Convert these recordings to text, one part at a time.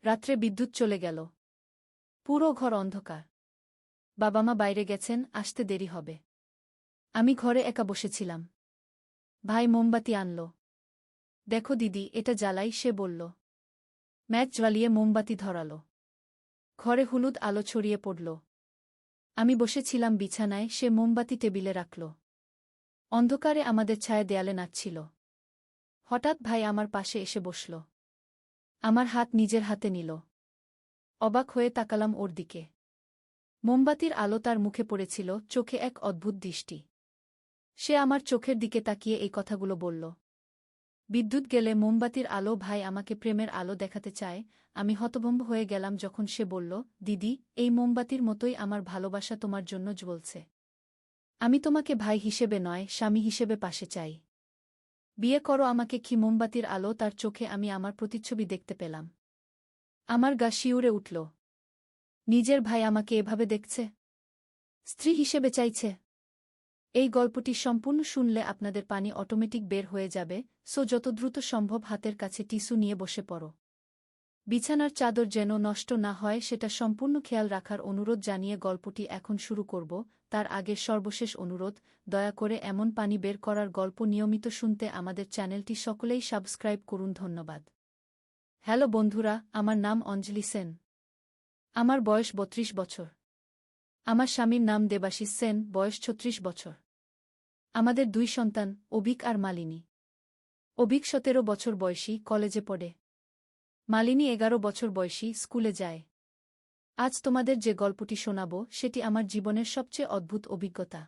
রাত্রে বিদ্যুৎ চলে গেল। পুরো ঘর অন্ধকার। বাবা মা বাইরে গেছেন, আসতে দেরি হবে। আমি ঘরে একা বসেছিলাম। ভাই মোমবাতি আনল। দেখো দিদি, এটা জ্বালাই, সে বলল। ম্যাচ জ্বালিয়ে মোমবাতি ধরাল। ঘরে হলুদ আলো ছড়িয়ে পড়ল। আমি বসেছিলাম বিছানায়, সে মোমবাতি টেবিলে রাখল। অন্ধকারে আমাদের ছায়া দেয়ালে নাচছিল। হঠাৎ ভাই আমার পাশে এসে বসল। আমার হাত নিজের হাতে নিল। অবাক হয়ে তাকালাম ওর দিকে। মোমবাতির আলো তার মুখে পড়েছিল, চোখে এক অদ্ভুত দৃষ্টি। সে আমার চোখের দিকে তাকিয়ে এই কথাগুলো বলল। বিদ্যুৎ গেলে মোমবাতির আলো ভাই আমাকে প্রেমের আলো দেখাতে চায়। আমি হতভম্ব হয়ে গেলাম যখন সে বলল, দিদি, এই মোমবাতির মতোই আমার ভালোবাসা তোমার জন্য জ্বলছে। আমি তোমাকে ভাই হিসেবে নয়, স্বামী হিসেবে পাশে চাই। বিয়ে করো আমাকে। কি মোমবাতির আলো, তার চোখে আমি আমার প্রতিচ্ছবি দেখতে পেলাম। আমার গা শিউরে উঠল। নিজের ভাই আমাকে এভাবে দেখছে, স্ত্রী হিসেবে চাইছে। এই গল্পটি সম্পূর্ণ শুনলে আপনাদের পানি অটোমেটিক বের হয়ে যাবে, সো যত দ্রুত সম্ভব হাতের কাছে টিস্যু নিয়ে বসে পড়ো। বিছানার চাদর যেন নষ্ট না হয় সেটা সম্পূর্ণ খেয়াল রাখার অনুরোধ জানিয়ে গল্পটি এখন শুরু করব। তার আগের সর্বশেষ অনুরোধ, দয়া করে এমন পানি বের করার গল্প নিয়মিত শুনতে আমাদের চ্যানেলটি সকলেই সাবস্ক্রাইব করুন। ধন্যবাদ। হ্যালো বন্ধুরা, আমার নাম অঞ্জলি সেন। আমার বয়স ৩২ বছর। আমার স্বামীর নাম দেবাশিস সেন, বয়স ৩৬ বছর। আমাদের ২ সন্তান, অভিক আর মালিনী। অভিক ১৭ বছর বয়সী, কলেজে পড়ে। মালিনী ১১ বছর বয়সী, স্কুলে যায়। আজ তোমাদের যে গল্পটি শোনাব সেটি আমার জীবনের সবচেয়ে অদ্ভুত অভিজ্ঞতা।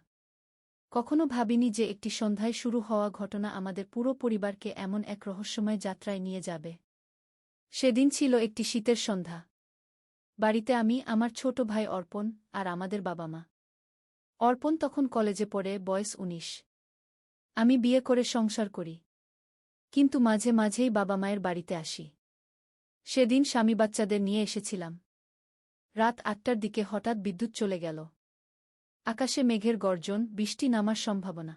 কখনো ভাবিনি যে একটি সন্ধ্যায় শুরু হওয়া ঘটনা আমাদের পুরো পরিবারকে এমন এক রহস্যময় যাত্রায় নিয়ে যাবে। সেদিন ছিল একটি শীতের সন্ধ্যা। বাড়িতে আমি, আমার ছোট ভাই অর্পণ, আর আমাদের বাবা মা। অর্পণ তখন কলেজে পড়ে, বয়স ১৯। আমি বিয়ে করে সংসার করি। কিন্তু মাঝে মাঝেই বাবা মায়ের বাড়িতে আসি। সেদিন স্বামী বাচ্চাদের নিয়ে এসেছিলাম। রাত ৮টার দিকে হঠাৎ বিদ্যুৎ চলে গেল। আকাশে মেঘের গর্জন, বৃষ্টি নামার সম্ভাবনা।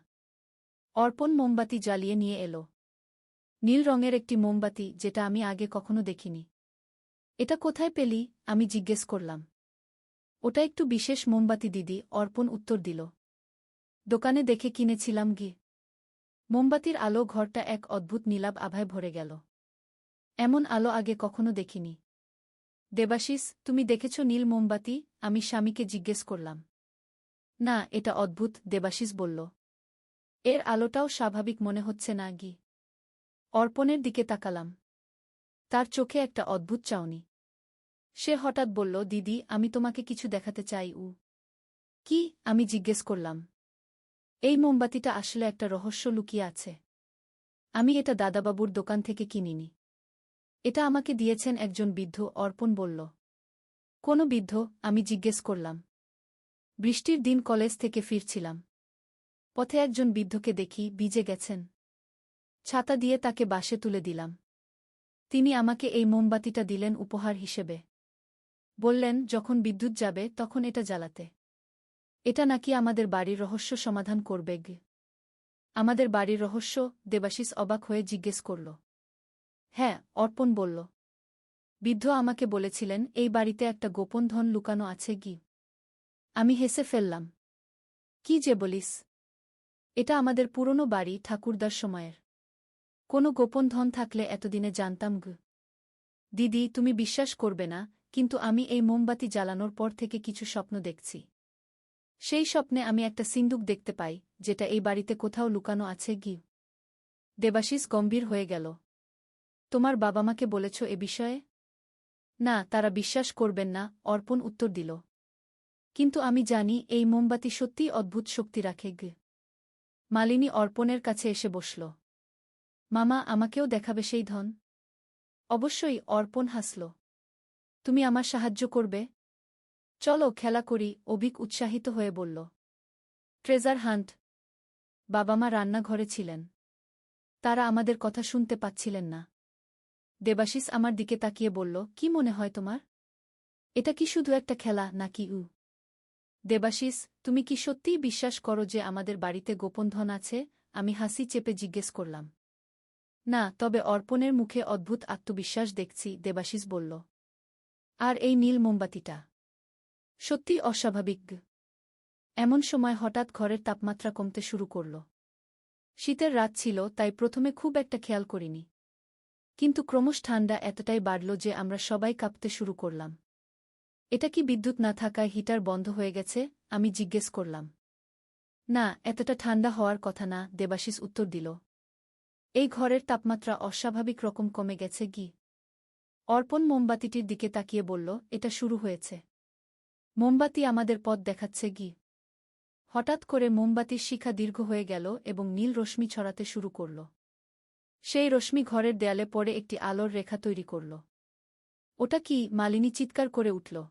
অর্পণ মোমবাতি জ্বালিয়ে নিয়ে এলো। নীল রঙের একটি মোমবাতি, যেটা আমি আগে কখনো দেখিনি। এটা কোথায় পেলি? আমি জিজ্ঞেস করলাম। ওটা একটু বিশেষ মোমবাতি দিদি, অর্পণ উত্তর দিল। দোকানে দেখে কিনেছিলাম গি। মোমবাতির আলো ঘরটা এক অদ্ভুত নীলাভ আভায় ভরে গেল। এমন আলো আগে কখনো দেখিনি। দেবাশিস, তুমি দেখেছ নীল মোমবাতি? আমি স্বামীকে জিজ্ঞেস করলাম। না, এটা অদ্ভুত, দেবাশিস বলল। এর আলোটাও স্বাভাবিক মনে হচ্ছে না গি। অর্পণের দিকে তাকালাম। তার চোখে একটা অদ্ভুত চাউনি। সে হঠাৎ বলল, দিদি, আমি তোমাকে কিছু দেখাতে চাই। কি? আমি জিজ্ঞেস করলাম। এই মোমবাতিটা আসলে একটা রহস্য লুকিয়ে আছে। আমি এটা দাদাবাবুর দোকান থেকে কিনিনি। এটা আমাকে দিয়েছেন একজন বৃদ্ধ, অর্পণ বলল। কোন বৃদ্ধ? আমি জিজ্ঞেস করলাম। বৃষ্টির দিন কলেজ থেকে ফিরছিলাম। পথে একজন বৃদ্ধকে দেখি, ভিজে গেছেন। ছাতা দিয়ে তাকে বাসে তুলে দিলাম। তিনি আমাকে এই মোমবাতিটা দিলেন উপহার হিসেবে। বললেন, যখন বিদ্যুৎ যাবে তখন এটা জ্বালাতে। এটা নাকি আমাদের বাড়ির রহস্য সমাধান করবে গে। আমাদের বাড়ির রহস্য? দেবাশিস অবাক হয়ে জিজ্ঞেস করল। হ্যাঁ, অর্পণ বলল। বৃদ্ধ আমাকে বলেছিলেন এই বাড়িতে একটা গোপন ধন লুকানো আছে গি। আমি হেসে ফেললাম। কি যে বলিস? এটা আমাদের পুরনো বাড়ি, ঠাকুরদার সময়ের। কোনো গোপন ধন থাকলে এতদিনে জানতাম গ। দিদি, তুমি বিশ্বাস করবে না, কিন্তু আমি এই মোমবাতি জ্বালানোর পর থেকে কিছু স্বপ্ন দেখছি। সেই স্বপ্নে আমি একটা সিন্দুক দেখতে পাই, যেটা এই বাড়িতে কোথাও লুকানো আছে গি। দেবাশিস গম্ভীর হয়ে গেল। তোমার বাবা মাকে বলেছ এ বিষয়ে? না, তারা বিশ্বাস করবেন না, অর্পণ উত্তর দিল। কিন্তু আমি জানি এই মোমবাতি সত্যিই অদ্ভুত শক্তি রাখে গে। মালিনী অর্পণের কাছে এসে বসল। মামা, আমাকেও দেখাবে সেই ধন? অবশ্যই, অর্পণ হাসল। তুমি আমার সাহায্য করবে? চলো খেলা করি, অভিক উৎসাহিত হয়ে বলল। Treasure hunt. বাবা মা রান্নাঘরে ছিলেন। তারা আমাদের কথা শুনতে পাচ্ছিলেন না। দেবাশিস আমার দিকে তাকিয়ে বলল, কি মনে হয় তোমার? এটা কি শুধু একটা খেলা নাকি? দেবাশিস, তুমি কি সত্যিই বিশ্বাস করো যে আমাদের বাড়িতে গোপন ধন আছে? আমি হাসি চেপে জিজ্ঞেস করলাম। না, তবে অর্পণের মুখে অদ্ভুত আত্মবিশ্বাস দেখছি, দেবাশিস বলল। আর এই নীল মোমবাতিটা সত্যিই অস্বাভাবিক। এমন সময় হঠাৎ ঘরের তাপমাত্রা কমতে শুরু করল। শীতের রাত ছিল, তাই প্রথমে খুব একটা খেয়াল করিনি। কিন্তু ক্রমশ ঠান্ডা এতটাই বাড়ল যে আমরা সবাই কাঁপতে শুরু করলাম। এটা কি বিদ্যুৎ না থাকায় হিটার বন্ধ হয়ে গেছে? আমি জিজ্ঞেস করলাম। না, এতটা ঠান্ডা হওয়ার কথা না, দেবাশিস উত্তর দিল। এই ঘরের তাপমাত্রা অস্বাভাবিক রকম কমে গেছে কি। অর্পণ মোমবাতিটির দিকে তাকিয়ে বলল, এটা শুরু হয়েছে। মোমবাতি আমাদের পথ দেখাচ্ছে কি। হঠাৎ করে মোমবাতির শিখা দীর্ঘ হয়ে গেল এবং নীল রশ্মি ছড়াতে শুরু করল। সেই রশ্মি ঘরের দেয়ালে পড়ে একটি আলোর রেখা তৈরি করল। ওটা কি? মালিনী চিৎকার করে উঠল।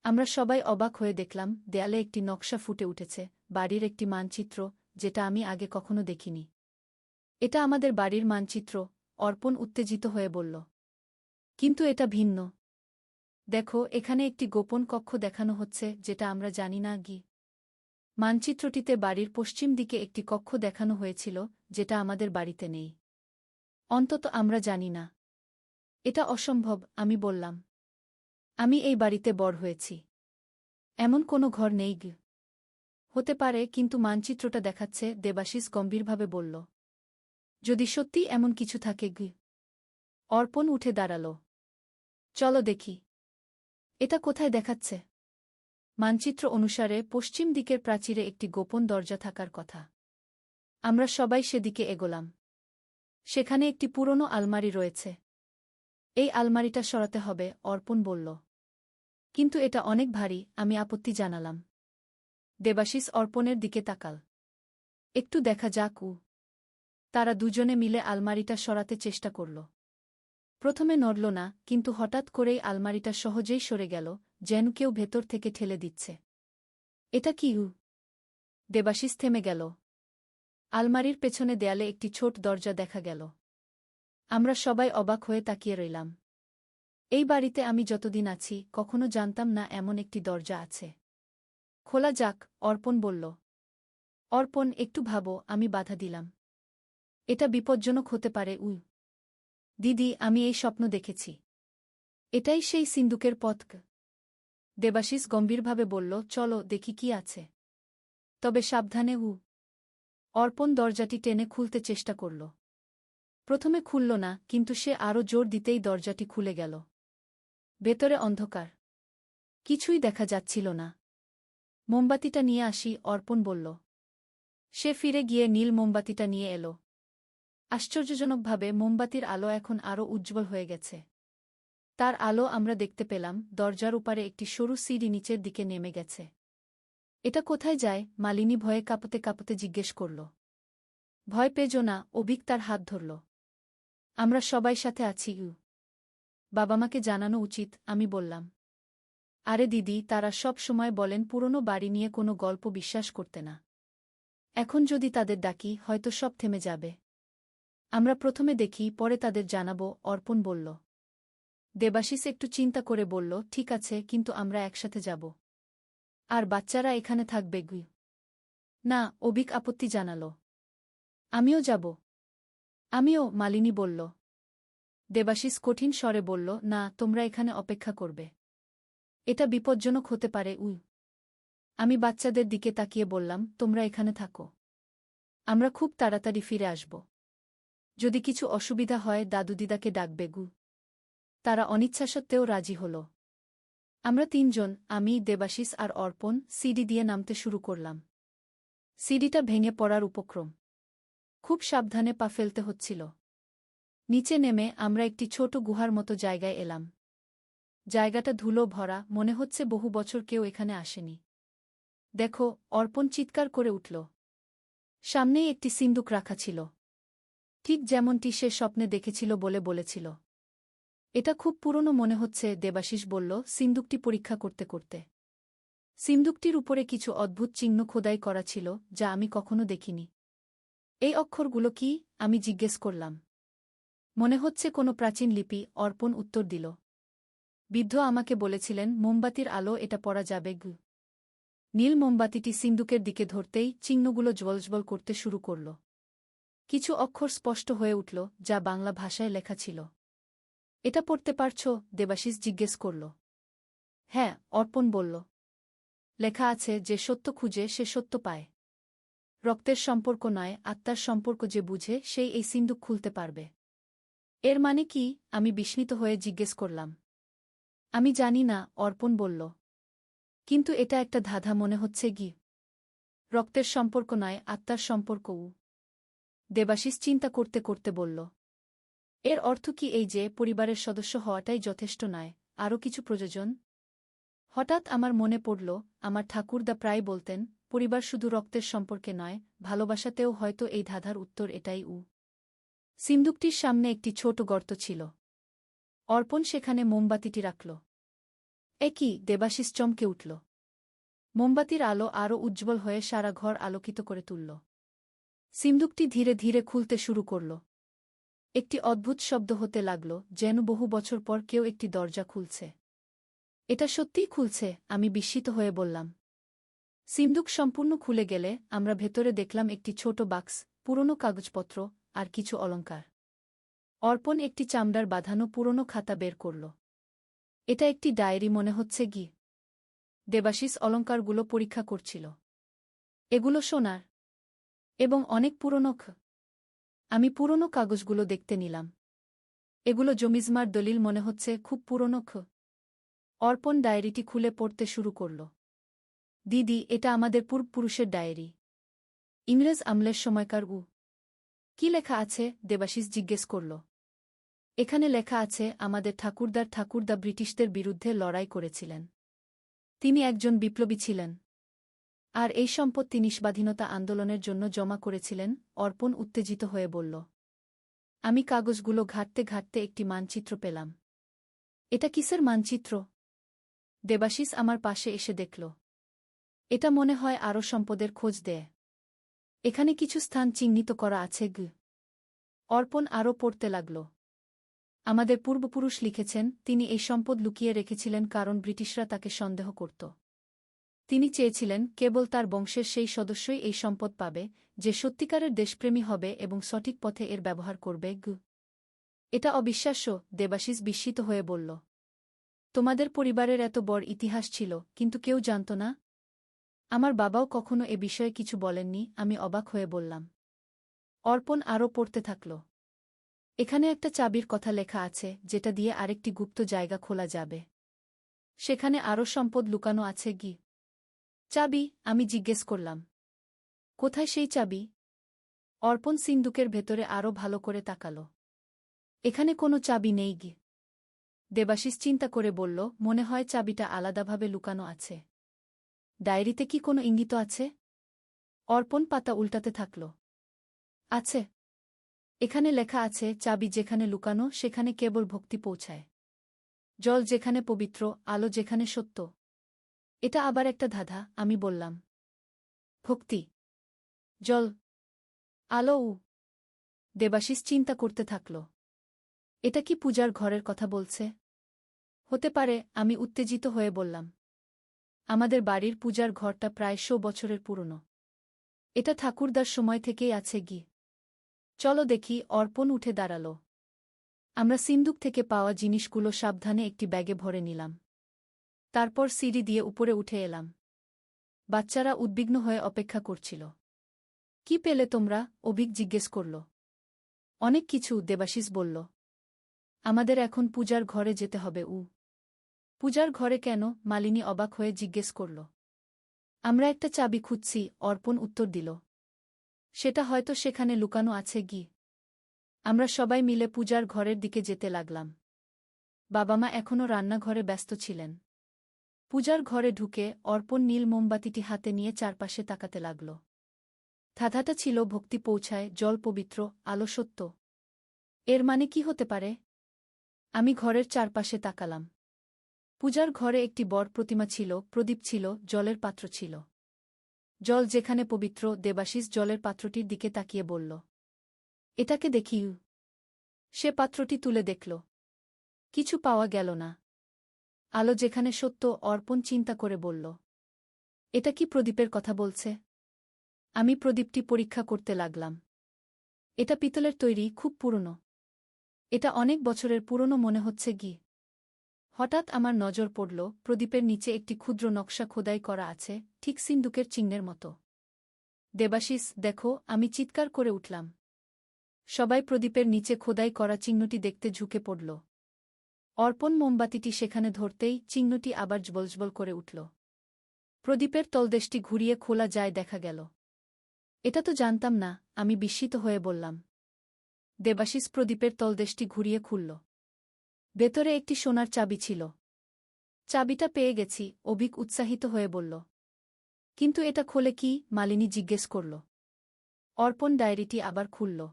আমরা সবাই অবাক হয়ে দেখলাম, দেয়ালে একটি নকশা ফুটে উঠেছে, বাড়ির একটি মানচিত্র, যেটা আমি আগে কখনো দেখিনি। এটা আমাদের বাড়ির মানচিত্র, অর্পণ উত্তেজিত হয়ে বলল। কিন্তু এটা ভিন্ন। দেখো, এখানে একটি গোপন কক্ষ দেখানো হচ্ছে, যেটা আমরা জানি না কি। মানচিত্রটিতে বাড়ির পশ্চিম দিকে একটি কক্ষ দেখানো হয়েছিল, যেটা আমাদের বাড়িতে নেই। অন্তত আমরা জানি না। এটা অসম্ভব, আমি বললাম। আমি এই বাড়িতে বড় হয়েছি। এমন কোনো ঘর নেই গ। হতে পারে, কিন্তু মানচিত্রটা দেখাচ্ছে, দেবাশিস গম্ভীরভাবে বলল। যদি সত্যি এমন কিছু থাকে গ। অর্পণ উঠে দাঁড়াল। চলো দেখি। এটা কোথায় দেখাচ্ছে? মানচিত্র অনুসারে পশ্চিম দিকের প্রাচীরে একটি গোপন দরজা থাকার কথা। আমরা সবাই সেদিকে এগোলাম। সেখানে একটি পুরনো আলমারি রয়েছে। এই আলমারিটা সরাতে হবে, অর্পণ বলল। কিন্তু এটা অনেক ভারী, আমি আপত্তি জানালাম। দেবাশিস অর্পণের দিকে তাকাল। একটু দেখা যাক। তারা দুজনে মিলে আলমারিটা সরাতে চেষ্টা করল। প্রথমে নড়ল না, কিন্তু হঠাৎ করেই আলমারিটা সহজেই সরে গেল, যেন কেউ ভেতর থেকে ঠেলে দিচ্ছে। এটা কি? দেবাশিস থেমে গেল। আলমারির পেছনে দেয়ালে একটি ছোট দরজা দেখা গেল। আমরা সবাই অবাক হয়ে তাকিয়ে রইলাম। এই বাড়িতে আমি যতদিন আছি, কখনো জানতাম না এমন একটি দরজা আছে। খোলা যাক, অর্পণ বলল। অর্পণ, একটু ভাবো, আমি বাধা দিলাম। এটা বিপজ্জনক হতে পারে। দিদি, আমি এই স্বপ্ন দেখেছি। এটাই সেই সিন্দুকের পথ। দেবাশিস গম্ভীরভাবে বলল, চলো দেখি কি আছে। তবে সাবধানে। অর্পণ দরজাটি টেনে খুলতে চেষ্টা করল। প্রথমে খুলল না, কিন্তু সে আরও জোর দিতেই দরজাটি খুলে গেল। ভেতরে অন্ধকার। কিছুই দেখা যাচ্ছিল না। মোমবাতিটা নিয়ে আসি, অর্পণ বলল। সে ফিরে গিয়ে নীল মোমবাতিটা নিয়ে এল। আশ্চর্যজনকভাবে মোমবাতির আলো এখন আরও উজ্জ্বল হয়ে গেছে। তার আলো আমরা দেখতে পেলাম, দরজার উপারে একটি সরু সিঁড়ি নিচের দিকে নেমে গেছে। এটা কোথায় যায়? মালিনী ভয়ে কাঁপতে কাঁপতে জিজ্ঞেস করল। ভয় পেজো না, অভিক তার হাত ধরল। আমরা সবাই সাথে আছি। বাবা মাকে জানানো উচিত, আমি বললাম। আরে দিদি, তারা সব সময় বলেন পুরনো বাড়ি নিয়ে কোনো গল্প বিশ্বাস করতে না। এখন যদি তাদের ডাকি, হয়তো সব থেমে যাবে। আমরা প্রথমে দেখি, পরে তাদের জানাবো, অর্পণ বলল। দেবাশিস একটু চিন্তা করে বলল, ঠিক আছে, কিন্তু আমরা একসাথে যাব। আর বাচ্চারা এখানে থাকবে? না, অভিক আপত্তি জানাল। আমিও যাব। আমিও, মালিনী বলল। দেবাশিস কঠিন স্বরে বলল, না, তোমরা এখানে অপেক্ষা করবে। এটা বিপজ্জনক হতে পারে। আমি বাচ্চাদের দিকে তাকিয়ে বললাম, তোমরা এখানে থাকো। আমরা খুব তাড়াতাড়ি ফিরে আসব। যদি কিছু অসুবিধা হয়, দাদু দিদাকে ডাকবে। তারা অনিচ্ছা সত্ত্বেও রাজি হল। আমরা তিনজন, আমি, দেবাশিস আর অর্পণ, সিঁড়ি দিয়ে নামতে শুরু করলাম। সিঁড়িটা ভেঙে পড়ার উপক্রম। খুব সাবধানে পা ফেলতে হচ্ছিল। নিচে নেমে আমরা একটি ছোট গুহার মতো জায়গায় এলাম। জায়গাটা ধুলো ভরা, মনে হচ্ছে বহু বছর কেউ এখানে আসেনি। দেখো, অর্পণ চিৎকার করে উঠল। সামনেই একটি সিন্দুক রাখা ছিল। ঠিক যেমনটি সে স্বপ্নে দেখেছিল বলে বলেছিল। এটা খুব পুরনো মনে হচ্ছে, দেবাশিস বলল সিন্দুকটি পরীক্ষা করতে করতে। সিন্দুকটির উপরে কিছু অদ্ভুত চিহ্ন খোদাই করা ছিল, যা আমি কখনো দেখিনি। এই অক্ষরগুলো কি? আমি জিজ্ঞেস করলাম। মনে হচ্ছে কোনো প্রাচীন লিপি, অর্পণ উত্তর দিল। বৃদ্ধ আমাকে বলেছিলেন, মোমবাতির আলো এটা পড়া যাবে। নীল মোমবাতিটি সিন্দুকের দিকে ধরতেই চিহ্নগুলো জ্বলজ্বল করতে শুরু করল। কিছু অক্ষর স্পষ্ট হয়ে উঠল, যা বাংলা ভাষায় লেখা ছিল। এটা পড়তে পারছ? দেবাশিস জিজ্ঞেস করল। হ্যাঁ, অর্পণ বলল। লেখা আছে, যে সত্য খুঁজে সে সত্য পায়। রক্তের সম্পর্ক নয়, আত্মার সম্পর্ক যে বুঝে সেই এই সিন্দুক খুলতে পারবে। এর মানে কি? আমি বিস্মিত হয়ে জিজ্ঞেস করলাম। আমি জানি না, অর্পণ বলল। কিন্তু এটা একটা ধাঁধা মনে হচ্ছে গি। রক্তের সম্পর্ক নয়, আত্মার সম্পর্ক। দেবাশিস চিন্তা করতে করতে বলল। এর অর্থ কি এই যে পরিবারের সদস্য হওয়াটাই যথেষ্ট নয়, আরও কিছু প্রয়োজন? হঠাৎ আমার মনে পড়ল, আমার ঠাকুরদা প্রায় বলতেন, পরিবার শুধু রক্তের সম্পর্কে নয়, ভালোবাসাতেও হয়তো এই ধাঁধার উত্তর এটাই। সিন্দুকটির সামনে একটি ছোট গর্ত ছিল। অর্পণ সেখানে মোমবাতিটি রাখল। এ কি? দেবাশিস চমকে উঠল। মোমবাতির আলো আরও উজ্জ্বল হয়ে সারা ঘর আলোকিত করে তুলল। সিন্দুকটি ধীরে ধীরে খুলতে শুরু করল। একটি অদ্ভুত শব্দ হতে লাগল, যেন বহু বছর পর কেউ একটি দরজা খুলছে। এটা সত্যিই খুলছে, আমি বিস্মিত হয়ে বললাম। সিন্দুক সম্পূর্ণ খুলে গেলে আমরা ভেতরে দেখলাম একটি ছোট বাক্স, পুরনো কাগজপত্র আর কিছু অলংকার। অর্পণ একটি চামড়ার বাঁধানো পুরনো খাতা বের করল। এটা একটি ডায়েরি মনে হচ্ছে গি। দেবাশিস অলংকারগুলো পরীক্ষা করছিল। এগুলো সোনার এবং অনেক পুরনো। আমি পুরনো কাগজগুলো দেখতে নিলাম। এগুলো জমিজমার দলিল মনে হচ্ছে, খুব পুরনো। অর্পণ ডায়েরিটি খুলে পড়তে শুরু করল। দিদি, এটা আমাদের পূর্বপুরুষের ডায়েরি। ইংরেজ আমলের সময়কার। কি লেখা আছে? দেবাশিস জিজ্ঞেস করল। এখানে লেখা আছে, আমাদের ঠাকুরদা ব্রিটিশদের বিরুদ্ধে লড়াই করেছিলেন। তিনি একজন বিপ্লবী ছিলেন। আর এই সম্পদ তিনি স্বাধীনতা আন্দোলনের জন্য জমা করেছিলেন। অর্পণ উত্তেজিত হয়ে বলল। আমি কাগজগুলো ঘাঁটতে ঘাঁটতে একটি মানচিত্র পেলাম। এটা কিসের মানচিত্র? দেবাশিস আমার পাশে এসে দেখল। এটা মনে হয় আরও সম্পদের খোঁজ দেয়। এখানে কিছু স্থান চিহ্নিত করা আছে। অর্পণ আরও পড়তে লাগল। আমাদের পূর্বপুরুষ লিখেছেন, তিনি এই সম্পদ লুকিয়ে রেখেছিলেন কারণ ব্রিটিশরা তাকে সন্দেহ করত। তিনি চেয়েছিলেন কেবল তার বংশের সেই সদস্যই এই সম্পদ পাবে, যে সত্যিকারের দেশপ্রেমী হবে এবং সঠিক পথে এর ব্যবহার করবে। এটা অবিশ্বাস্য, দেবাশিস বিস্মিত হয়ে বলল। তোমাদের পরিবারের এত বড় ইতিহাস ছিল, কিন্তু কেউ জানত না? আমার বাবাও কখনো এ বিষয়ে কিছু বলেননি। আমি অবাক হয়ে বললাম। অর্পণ আরও পড়তে থাকল। এখানে একটা চাবির কথা লেখা আছে, যেটা দিয়ে আরেকটি গুপ্ত জায়গা খোলা যাবে। সেখানে আরও সম্পদ লুকানো আছে। চাবি? আমি জিজ্ঞেস করলাম। কোথায় সেই চাবি? অর্পণ সিন্দুকের ভেতরে আরও ভালো করে তাকাল। এখানে কোনো চাবি নেই। দেবাশিস চিন্তা করে বলল, মনে হয় চাবিটা আলাদাভাবে লুকানো আছে। ডায়েরিতে কি কোনো ইঙ্গিত আছে? অর্পণ পাতা উল্টাতে থাকল। আছে। এখানে লেখা আছে, চাবি যেখানে লুকানো সেখানে কেবল ভক্তি পৌঁছায়। জল যেখানে পবিত্র, আলো যেখানে সত্য। এটা আবার একটা ধাঁধা, আমি বললাম। ভক্তি, জল, আলো। দেবাশিস চিন্তা করতে থাকল। এটা কি পূজার ঘরের কথা বলছে? হতে পারে, আমি উত্তেজিত হয়ে বললাম। আমাদের বাড়ির পূজার ঘরটা প্রায় 100 বছরের পুরনো। এটা ঠাকুরদার সময় থেকেই আছে। চলো দেখি। অর্পণ উঠে দাঁড়াল। আমরা সিন্দুক থেকে পাওয়া জিনিসগুলো সাবধানে একটি ব্যাগে ভরে নিলাম। তারপর সিঁড়ি দিয়ে উপরে উঠে এলাম। বাচ্চারা উদ্বিগ্ন হয়ে অপেক্ষা করছিল। কি পেলে তোমরা? অভিক জিজ্ঞেস করল। অনেক কিছু, দেবাশিস বলল। আমাদের এখন পূজার ঘরে যেতে হবে। পূজার ঘরে কেন? মালিনী অবাক হয়ে জিজ্ঞেস করল। আমরা একটা চাবি খুঁজছি, অর্পণ উত্তর দিল। সেটা হয়তো সেখানে লুকানো আছে। আমরা সবাই মিলে পূজার ঘরের দিকে যেতে লাগলাম। বাবা মা এখনও রান্নাঘরে ব্যস্ত ছিলেন। পূজার ঘরে ঢুকে অর্পণ নীল মোমবাতিটি হাতে নিয়ে চারপাশে তাকাতে লাগল। ধাঁধাটা ছিল, ভক্তি পৌঁছায়, জল পবিত্র, আলো সত্য। এর মানে কি হতে পারে? আমি ঘরের চারপাশে তাকালাম। পূজার ঘরে একটি বড় প্রতিমা ছিল, প্রদীপ ছিল, জলের পাত্র ছিল। জল যেখানে পবিত্র। দেবাশিস জলের পাত্রটির দিকে তাকিয়ে বলল। এটাকে দেখি। সে পাত্রটি তুলে দেখল। কিছু পাওয়া গেল না। আলো যেখানে সত্য। অর্পণ চিন্তা করে বলল। এটা কি প্রদীপের কথা বলছে? আমি প্রদীপটি পরীক্ষা করতে লাগলাম। এটা পিতলের তৈরি, খুব পুরনো। এটা অনেক বছরের পুরনো মনে হচ্ছে গি। হঠাৎ আমার নজর পড়ল, প্রদীপের নিচে একটি ক্ষুদ্র নকশা খোদাই করা আছে, ঠিক সিন্দুকের চিহ্নের মতো। দেবাশিস, দেখো! আমি চিৎকার করে উঠলাম। সবাই প্রদীপের নিচে খোদাই করা চিহ্নটি দেখতে ঝুঁকে পড়ল। অর্পণ মোমবাতিটি সেখানে ধরতেই চিহ্নটি আবার জ্বলজ্বল করে উঠল। প্রদীপের তলদেশটি ঘুরিয়ে খোলা যায় দেখা গেল। এটা তো জানতাম না, আমি বিস্মিত হয়ে বললাম। দেবাশিস প্রদীপের তলদেশটি ঘুরিয়ে খুলল। ভেতরে একটি সোনার চাবি ছিল। চাবিটা পেয়ে গেছি, অভিক উৎসাহিত হয়ে বলল। কিন্তু এটা খোলে কি? মালিনী জিজ্ঞেস করল। অর্পণ ডায়েরিটি আবার খুলল।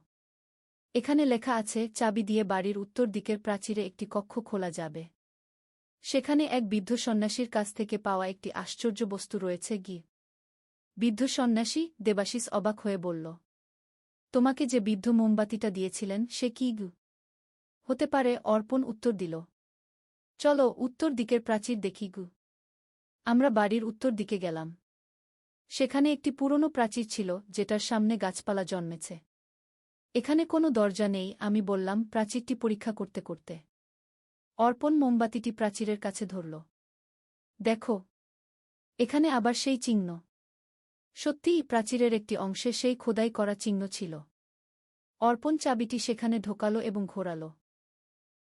এখানে লেখা আছে, চাবি দিয়ে বাড়ির উত্তর দিকের প্রাচীরে একটি কক্ষ খোলা যাবে। সেখানে এক বৃদ্ধ সন্ন্যাসীর কাছ থেকে পাওয়া একটি আশ্চর্য বস্তু রয়েছে গি। বৃদ্ধ সন্ন্যাসী? দেবাশিস অবাক হয়ে বলল। তোমাকে যে বৃদ্ধ মোমবাতিটা দিয়েছিলেন সে কি গু? হতে পারে, অর্পণ উত্তর দিল। চলো উত্তর দিকের প্রাচীর দেখি গু। আমরা বাড়ির উত্তর দিকে গেলাম। সেখানে একটি পুরনো প্রাচীর ছিল, যেটার সামনে গাছপালা জন্মেছে। এখানে কোনো দরজা নেই, আমি বললাম প্রাচীরটি পরীক্ষা করতে করতে। অর্পণ মোমবাতিটি প্রাচীরের কাছে ধরল। দেখো, এখানে আবার সেই চিহ্ন। সত্যিই প্রাচীরের একটি অংশে সেই খোদাই করা চিহ্ন ছিল। অর্পণ চাবিটি সেখানে ঢোকাল এবং ঘোরাল।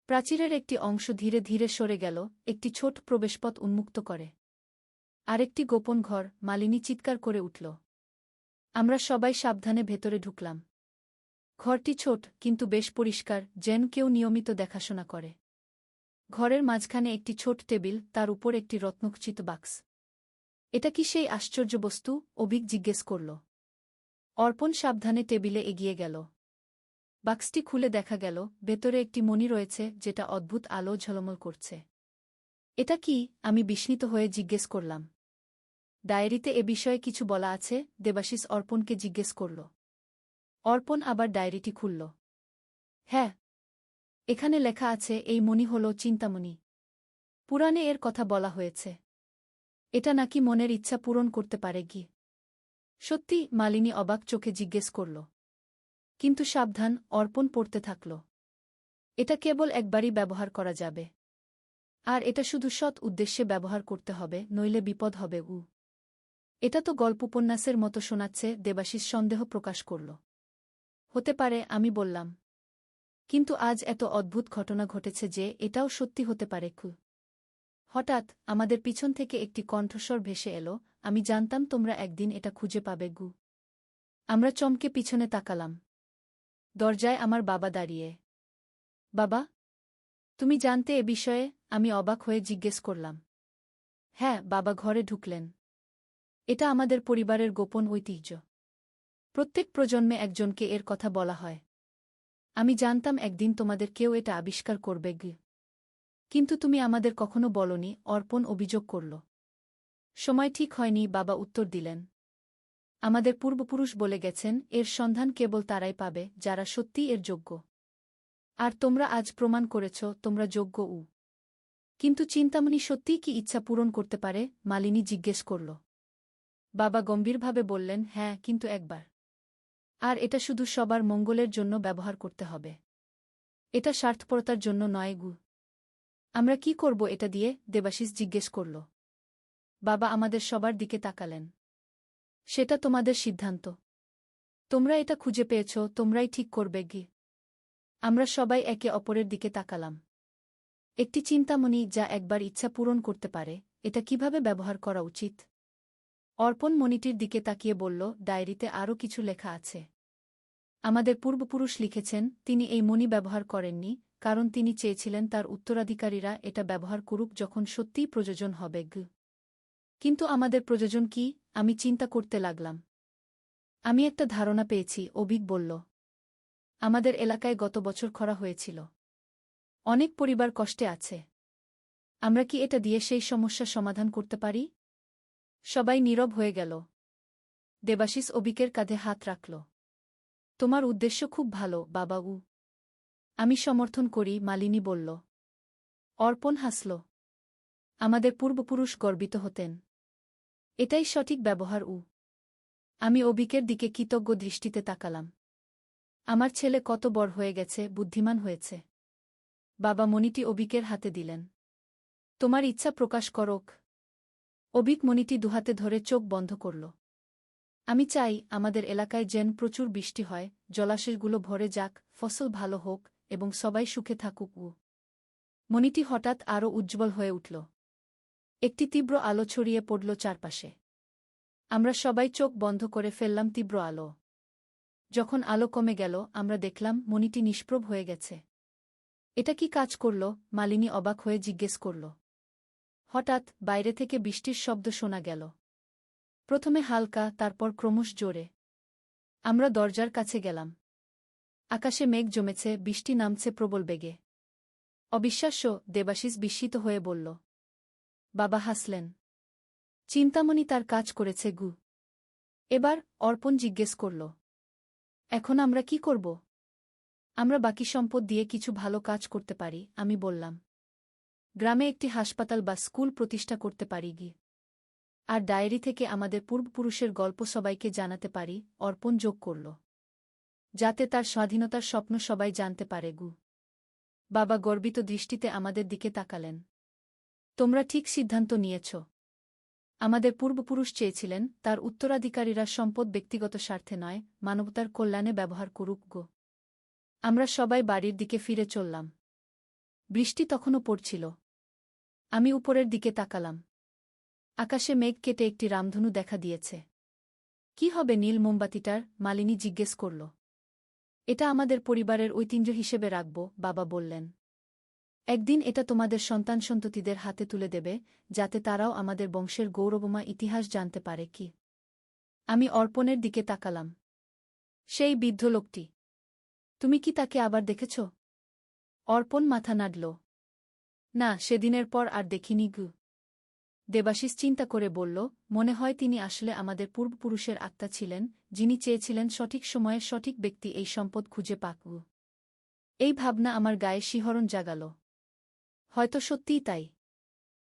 প্রাচীরের একটি অংশ ধীরে ধীরে সরে গেল, একটি ছোট প্রবেশপথ উন্মুক্ত করে। আরেকটি গোপন ঘর, মালিনী চিৎকার করে উঠল। আমরা সবাই সাবধানে ভেতরে ঢুকলাম। ঘরটি ছোট, কিন্তু বেশ পরিষ্কার, যেন কেউ নিয়মিত দেখাশোনা করে। ঘরের মাঝখানে একটি ছোট টেবিল, তার উপর একটি রত্নখচিত বাক্স। এটা কি সেই আশ্চর্য বস্তু? অভিক জিজ্ঞেস করল। অর্পণ সাবধানে টেবিলে এগিয়ে গেল। বাক্সটি খুলে দেখা গেল, ভেতরে একটি মণি রয়েছে, যেটা অদ্ভুত আলো ঝলমল করছে। এটা কি? আমি বিস্মিত হয়ে জিজ্ঞেস করলাম। ডায়েরিতে এ বিষয়ে কিছু বলা আছে? দেবাশিস অর্পণকে জিজ্ঞেস করল। অর্পণ আবার ডায়েরিটি খুলল। হ্যাঁ, এখানে লেখা আছে, এই মণি হল চিন্তামণি। পুরাণে এর কথা বলা হয়েছে। এটা নাকি মনের ইচ্ছা পূরণ করতে পারে গি। সত্যি? মালিনী অবাক চোখে জিজ্ঞেস করল। কিন্তু সাবধান, অর্পণ পড়তে থাকল। এটা কেবল একবারই ব্যবহার করা যাবে। আর এটা শুধু সৎ উদ্দেশ্যে ব্যবহার করতে হবে, নইলে বিপদ হবে। এটা তো গল্পোপন্যাসের মতো শোনাচ্ছে। দেবাশিস সন্দেহ প্রকাশ করল। হতে পারে, আমি বললাম। কিন্তু আজ এত অদ্ভুত ঘটনা ঘটেছে যে এটাও সত্যি হতে পারে। হঠাৎ আমাদের পিছন থেকে একটি কণ্ঠস্বর ভেসে এলো, আমি জানতাম তোমরা একদিন এটা খুঁজে পাবে গু। আমরা চমকে পিছনে তাকালাম। দরজায় আমার বাবা দাঁড়িয়ে। বাবা, তুমি জানতে এ বিষয়ে? আমি অবাক হয়ে জিজ্ঞেস করলাম। হ্যাঁ, বাবা ঘরে ঢুকলেন। এটা আমাদের পরিবারের গোপন ঐতিহ্য। প্রত্যেক প্রজন্মে একজনকে এর কথা বলা হয়। আমি জানতাম একদিন তোমাদের কেউ এটা আবিষ্কার করবে গি। কিন্তু তুমি আমাদের কখনো বলনি, অর্পণ অভিযোগ করল। সময় ঠিক হয়নি, বাবা উত্তর দিলেন। আমাদের পূর্বপুরুষ বলে গেছেন, এর সন্ধান কেবল তারাই পাবে যারা সত্যিই এর যোগ্য। আর তোমরা আজ প্রমাণ করেছ তোমরা যোগ্য। কিন্তু চিন্তামণি সত্যিই কি ইচ্ছা পূরণ করতে পারে? মালিনী জিজ্ঞেস করল। বাবা গম্ভীরভাবে বললেন, হ্যাঁ, কিন্তু একবার। আর এটা শুধু সবার মঙ্গলের জন্য ব্যবহার করতে হবে। এটা স্বার্থপরতার জন্য নয় গু। আমরা কি করব এটা দিয়ে? দেবাশিস জিজ্ঞেস করল। বাবা আমাদের সবার দিকে তাকালেন। সেটা তোমাদের সিদ্ধান্ত। তোমরা এটা খুঁজে পেয়েছ, তোমরাই ঠিক করবে গি। আমরা সবাই একে অপরের দিকে তাকালাম। একটি চিন্তামণি যা একবার ইচ্ছা পূরণ করতে পারে, এটা কিভাবে ব্যবহার করা উচিত? অর্পণ মণিটির দিকে তাকিয়ে বলল, ডায়েরিতে আরও কিছু লেখা আছে। আমাদের পূর্বপুরুষ লিখেছেন, তিনি এই মণি ব্যবহার করেননি, কারণ তিনি চেয়েছিলেন তার উত্তরাধিকারীরা এটা ব্যবহার করুক যখন সত্যিই প্রয়োজন হবে গু। কিন্তু আমাদের প্রয়োজন কি? আমি চিন্তা করতে লাগলাম। আমি একটা ধারণা পেয়েছি, অভিক বলল। আমাদের এলাকায় গত বছর খরা হয়েছিল। অনেক পরিবার কষ্টে আছে। আমরা কি এটা দিয়ে সেই সমস্যা সমাধান করতে পারি? সবাই নীরব হয়ে গেল। দেবাশিস অভিকের কাঁধে হাত রাখল। তোমার উদ্দেশ্য খুব ভালো, বাবা। আমি সমর্থন করি, মালিনী বলল। অর্পণ হাসল। আমাদের পূর্বপুরুষ গর্বিত হতেন। এটাই সঠিক ব্যবহার। আমি অভিকের দিকে কৃতজ্ঞ দৃষ্টিতে তাকালাম। আমার ছেলে কত বড় হয়ে গেছে, বুদ্ধিমান হয়েছে। বাবা মণিটি অবিকের হাতে দিলেন। তোমার ইচ্ছা প্রকাশ করোক। অবিক মণিটি দুহাতে ধরে চোখ বন্ধ করল। আমি চাই আমাদের এলাকায় যেন প্রচুর বৃষ্টি হয়, জলাশয়গুলো ভরে যাক, ফসল ভালো হোক এবং সবাই সুখে থাকুক। মণিটি হঠাৎ আরও উজ্জ্বল হয়ে উঠল। একটি তীব্র আলো ছড়িয়ে পড়ল চারপাশে। আমরা সবাই চোখ বন্ধ করে ফেললাম তীব্র আলো। যখন আলো কমে গেল আমরা দেখলাম মণিটি নিষ্প্রভ হয়ে গেছে। এটা কি কাজ করল? মালিনী অবাক হয়ে জিজ্ঞেস করল। হঠাৎ বাইরে থেকে বৃষ্টির শব্দ শোনা গেল। প্রথমে হালকা, তারপর ক্রমশ জোরে। আমরা দরজার কাছে গেলাম। আকাশে মেঘ জমেছে, বৃষ্টি নামছে প্রবল বেগে। অবিশ্বাস্য, দেবাশিস বিস্মিত হয়ে বলল। বাবা হাসলেন। চিন্তামণি তার কাজ করেছে গু। এবার অর্পণ জিজ্ঞেস করল। এখন আমরা কি করব? আমরা বাকি সম্পদ দিয়ে কিছু ভালো কাজ করতে পারি, আমি বললাম। গ্রামে একটি হাসপাতাল বা স্কুল প্রতিষ্ঠা করতে পারি গি। আর ডায়েরি থেকে আমাদের পূর্বপুরুষের গল্প সবাইকে জানাতে পারি, অর্পণ যোগ করল। যাতে তার স্বাধীনতার স্বপ্ন সবাই জানতে পারে গু। বাবা গর্বিত দৃষ্টিতে আমাদের দিকে তাকালেন। তোমরা ঠিক সিদ্ধান্ত নিয়েছ। আমাদের পূর্বপুরুষ চেয়েছিলেন তার উত্তরাধিকারীরা সম্পদ ব্যক্তিগত স্বার্থে নয়, মানবতার কল্যাণে ব্যবহার করুক গো। আমরা সবাই বাড়ির দিকে ফিরে চললাম। বৃষ্টি তখনও পড়ছিল। আমি উপরের দিকে তাকালাম। আকাশে মেঘ কেটে একটি রামধনু দেখা দিয়েছে। কি হবে নীল মোমবাতিটার? মালিনী জিজ্ঞেস করল। এটা আমাদের পরিবারের ঐতিহ্য হিসেবে রাখব, বাবা বললেন। একদিন এটা তোমাদের সন্তান সন্ততিদের হাতে তুলে দেবে, যাতে তারাও আমাদের বংশের গৌরবময় ইতিহাস জানতে পারে কি। আমি অর্পণের দিকে তাকালাম। সেই বৃদ্ধ লোকটি। তুমি কি তাকে আবার দেখেছ? অর্পণ মাথা নাড়ল। না, সেদিনের পর আর দেখিনি গু। দেবাশিস চিন্তা করে বলল, মনে হয় তিনি আসলে আমাদের পূর্বপুরুষের আত্মা ছিলেন, যিনি চেয়েছিলেন সঠিক সময়ে সঠিক ব্যক্তি এই সম্পদ খুঁজে পাক। এই ভাবনা আমার গায়ে শিহরণ জাগাল। হয়তো সত্যিই তাই।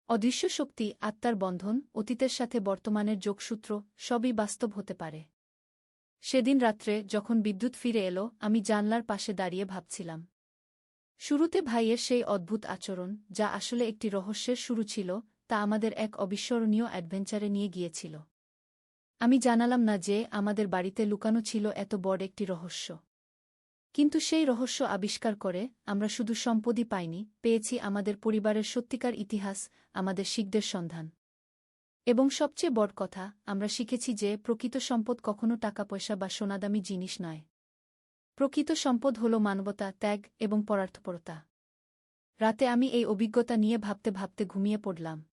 অদৃশ্য শক্তি, আত্মার বন্ধন, অতীতের সাথে বর্তমানের যোগসূত্র, সবই বাস্তব হতে পারে। সেদিন রাত্রে যখন বিদ্যুৎ ফিরে এলো আমি জানলার পাশে দাঁড়িয়ে ভাবছিলাম। শুরুতে ভাইয়ের সেই অদ্ভুত আচরণ, যা আসলে একটি রহস্যের শুরু ছিল, তা আমাদের এক অবিস্মরণীয় অ্যাডভেঞ্চারে নিয়ে গিয়েছিল। আমি জানালাম না যে আমাদের বাড়িতে লুকানো ছিল এত বড় একটি রহস্য। কিন্তু সেই রহস্য আবিষ্কার করে আমরা শুধু সম্পদই পাইনি, পেয়েছি আমাদের পরিবারের সত্যিকার ইতিহাস, আমাদের শিকদের সন্ধান। এবং সবচেয়ে বড় কথা, আমরা শিখেছি যে প্রকৃত সম্পদ কখনো টাকা-পয়সা বা সোনাদামি জিনিস নয়। প্রকৃত সম্পদ হল মানবতা, ত্যাগ এবং পরার্থপরতা। রাতে আমি এই অভিজ্ঞতা নিয়ে ভাবতে ভাবতে ঘুমিয়ে পড়লাম।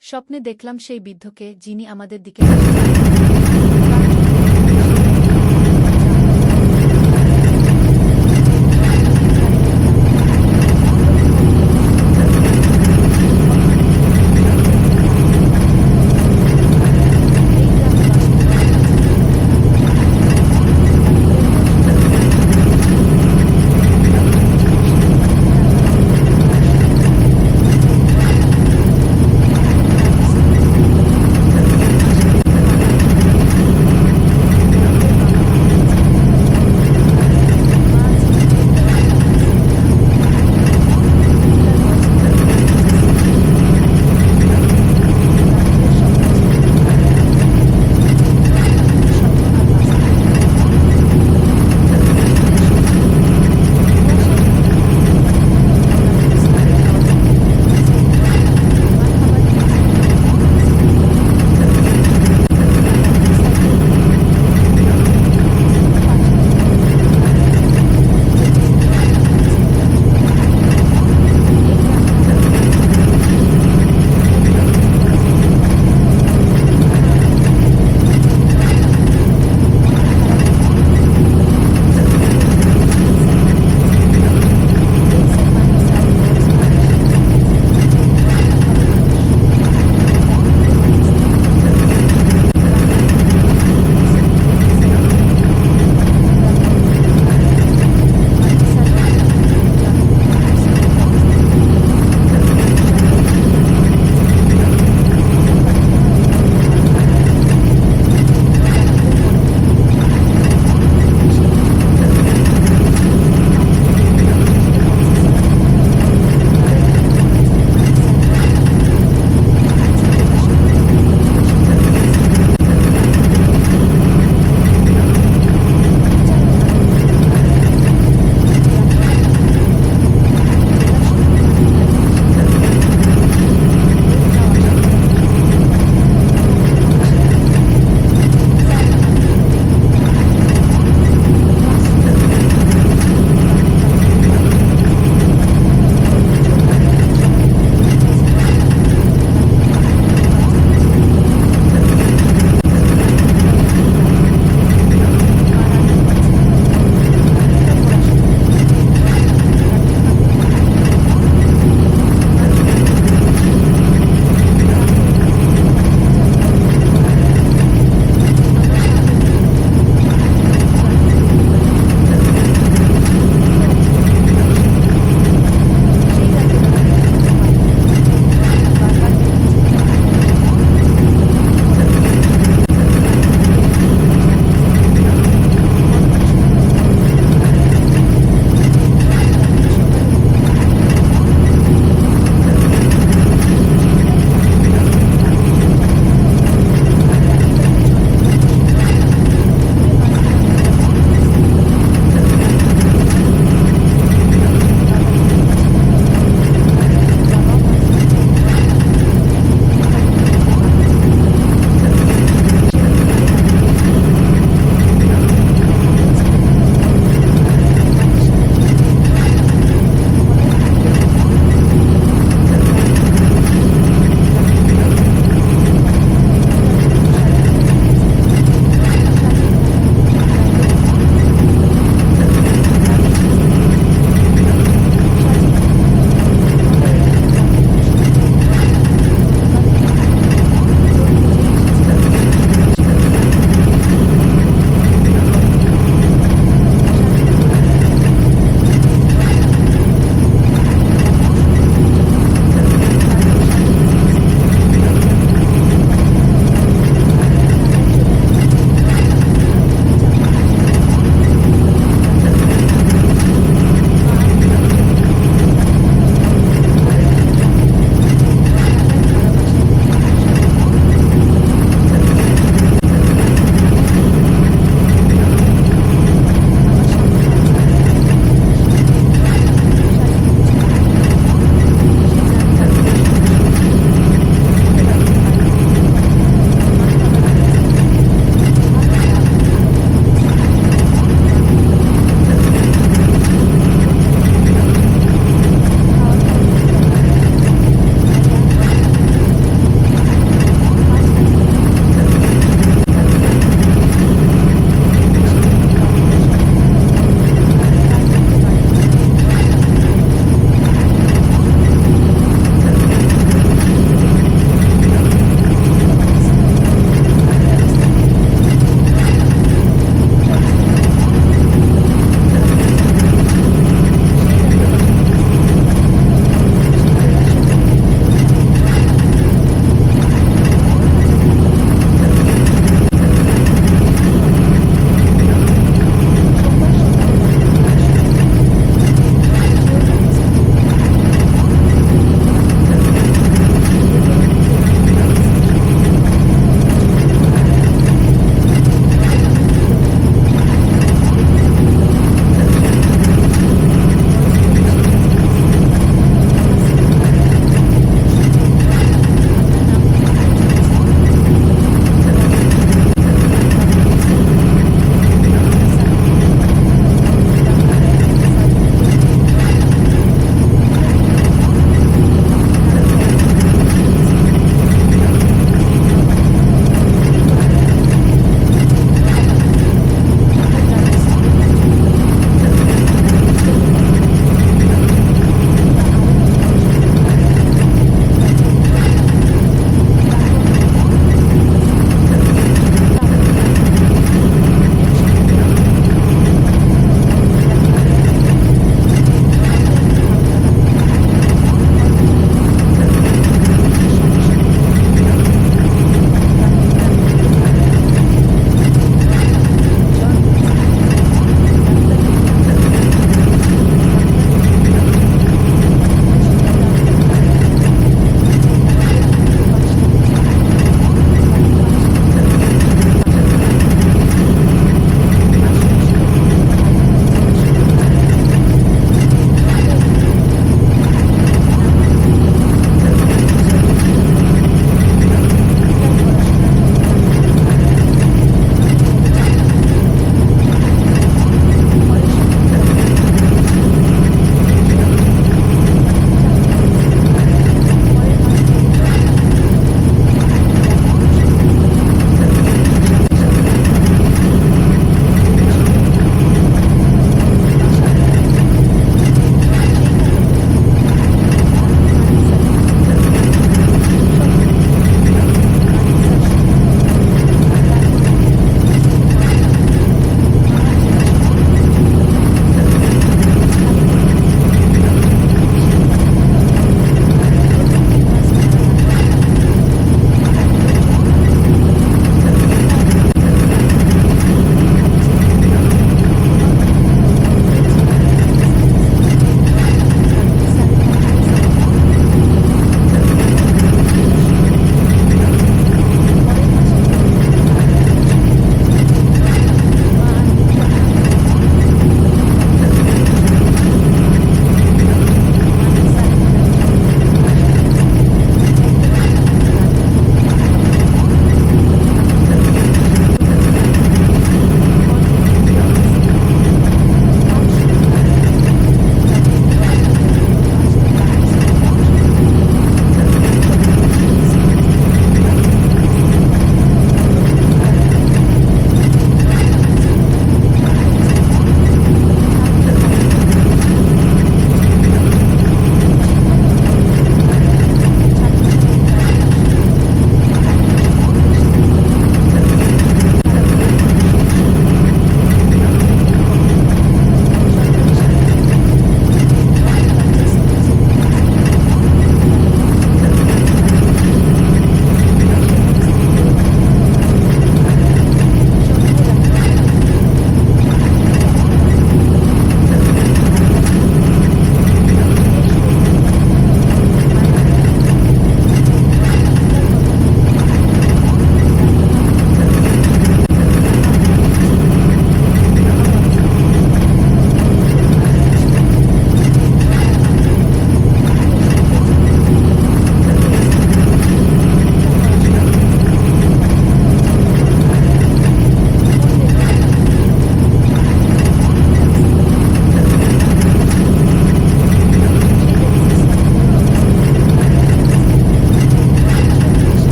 স্বপ্নে দেখলাম সেই বৃদ্ধকে, যিনি আমাদের দিকে